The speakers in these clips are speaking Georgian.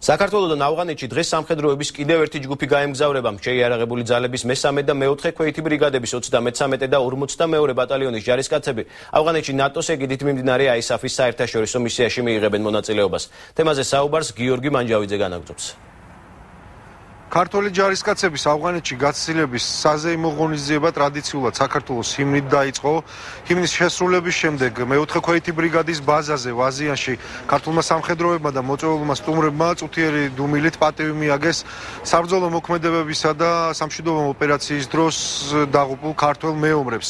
საქართველოდან ავღანეთში დღეს სამხედროების კიდევ ერთი ჯგუფი გაემგზავრება. შეიარაღებული ძალების მე-13 და მე-4 ქვეითი ბრიგადების 33 და 42 ბატალიონის ჯარისკაცები ავღანეთში ნატოს ეგიდით მიმდინარე ISAF-ის საერთაშორისო მისიაში მიიღებენ მონაწილეობას. თემაზე საუბარს გიორგი მანჯავიძე განაგრძობს. ქართული ჯარისკაცების ავღანეთში გაცილების საზეიმო ღონისძიება ტრადიციულად საქართველოს ჰიმნით დაიწყო. ჰიმნის შესრულების შემდეგ მე-4 ქვეითი ბრიგადის ბაზაზე ვაზიანში ქართულმა სამხედროებმა და მოწვეულმა სტუმრებმა წუთიერი დუმილით პატივი მიაგეს საბრძოლო მოქმედებებისა და სამშვიდობო ოპერაციის დროს დაღუპულ ქართველ მეომრებს.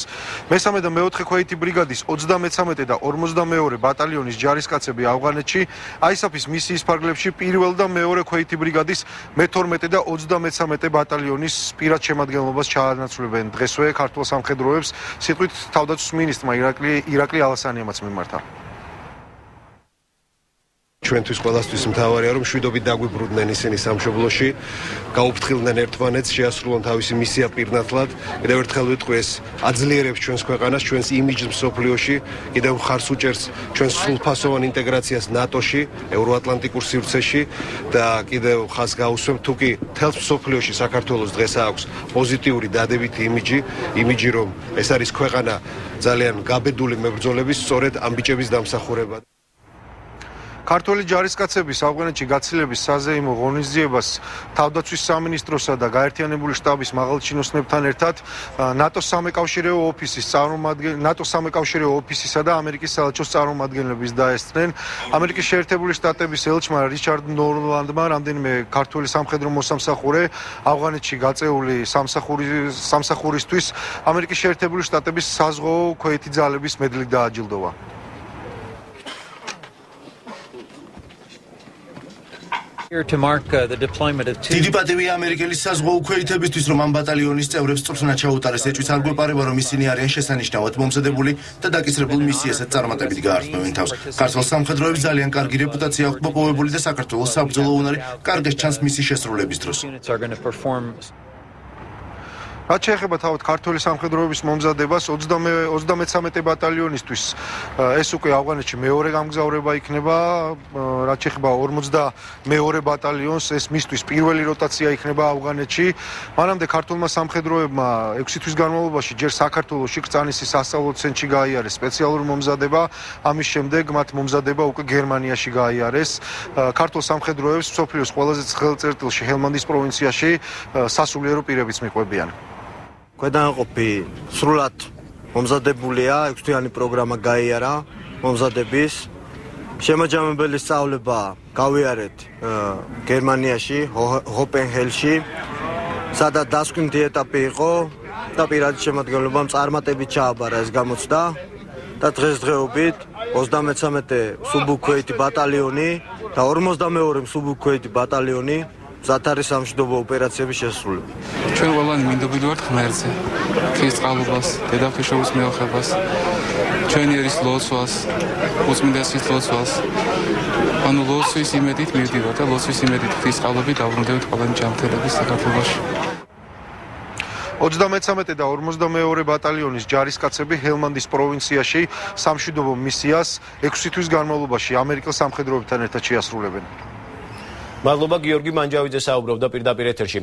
მე-3 და მე-4 ქვეითი ბრიგადის 33 და 42 ბატალიონის ჯარისკაცები ავღანეთში ISAF-ის მისიის ფარგლებში პირველ და მეორე ქვეითი ბრიგადის მე-12 და 33 ბატალიონის პირად შემადგენლობას ჩაანაცვლებენ. დღესვე ქართულ სამხედროებს სიტყვით თავდაცვის მინისტრმა ირაკლი ალასანიამაც მიმართა. ჩვენთვის ყველასთვის მთავარია რომ მშვიდობით დაგვიბრუნდნენ ისინი სამშობლოში, გაუფრთხილდნენ ერთმანეთს, შეასრულონ თავისი მისია პირნათლად. კიდევ ერთხელ ვიტყვი ეს აძლიერებს ჩვენს ქვეყანას, ჩვენს იმიჯს მსოფლიოში, კიდევ ხარს უჭერს ჩვენს სრულფასოვან ინტეგრაციას ნატოში, ევროატლანტიკურ სივრცეში და კიდევ ხაზს გაუსვევ თუ კი მთელს მსოფლიოში საქართველოს დღეს აქვს პოზიტიური დადებითი იმიჯი რომ ეს არის ქვეყანა ძალიან გაბედული მებრძოლების სწორედ ამ ბიჭების დამსახურებად. ქართული ჯარისკაცების ავღანეთში გაცილების საზეიმო ღონისძიებას თავდაცვის სამინისტროსა და გაერთიანებული შტაბის მაღალჩინოსნებთან ერთად ნატოს სამეკავშირეო ოფისისა და ამერიკის საელჩოს წარმომადგენლების დაესწრნენ. ამერიკის შეერთებული შტატების ელჩმა რიჩარდ ნორლანდმა რამდენიმე ქართული სამხედრო მოსამსახურე ავღანეთში გაწეული სამსახურისთვის ამერიკის შეერთებული შტატების საზღვაო ქვეითი ძალების მედლით დააჯილდოვა. დიდი პატივია ამერიკელი საზღვაო ქვეითებისთვის, რომ ამ ბატალიონის წევრებს წვრთნა ჩაუტარეს. ეჭვიც არ გვეპარება, რომ ისინი არიან შესანიშნავად მომზადებული და დაკისრებულ მისიასაც წარმატებით გაართმევენ თავს. ქართულ სამხედროებს ძალიან კარგი რეპუტაცია აქვს მოპოვებული და საქართველოს საბრძოლო უნარი კარგად ჩანს მისი შესრულების დროს. რაც შეეხება თავად ქართული სამხედროების მომზადებას 33 ბატალიონისთვის ეს უკვე ავღანეთში მეორე გამგზავრება იქნება. რაც შეეხება 42 ბატალიონს ეს მისთვის პირველი როტაცია იქნება ავღანეთში. მანამდე ქართულმა სამხედროებმა 6 თვის განმავლობაში ჯერ საქართველოში კრწანისის სასწავლო ცენტრში გაიარეს სპეციალური მომზადება. ამის შემდეგ მათ მომზადება უკვე გერმანიაში გაიარეს. ქართულ სამხედროებს მსოფლიოს ყველაზე ცხელ წერტილში ჰელმანდის პროვინციაში სასულიერო პირებიც მიყვებიან. ქვედანაყოფი სრულად მომზადებულია, 6 თვიანი პროგრამა გაიარა მომზადების. შემაჯამებელი სწავლება გავიარეთ გერმანიაში, ჰოპენჰელში, სადაც დასკვნითი ეტაპი იყო და პირადი შემადგენლობამ წარმატებით ჩააბარა ეს გამოცდა და დღესდღეობით 33 სუბუქვეითი ბატალიონი და 42 სუბუქვეითი ბატალიონი ზათარის სამშვიდობო ოპერაციების შესრულება. ჩვენ ყველანი მინდობილი ვართ ღმერთზე, ქრისტყალობას, დედაფშობის მეოხებას, ჩვენი ერის ლოცვას, უწმინდესის ლოცვას. ანუ ლოცვის იმედით მივდივართ და ლოცვის იმედით ქრისტყალობით დავრუნდებით ყველანი ჯანმრთელობის საქართველოში. 33 და 42 ბატალიონის ჯარისკაცები ჰელმანდის პროვინციაში სამშვიდობო მისიას 6 თვის განმავლობაში ამერიკელ სამხედროებთან ერთად შეასრულებენ. მადლობა გიორგი მანჯავიძე საუბრობდა პირდაპირ ეთერში.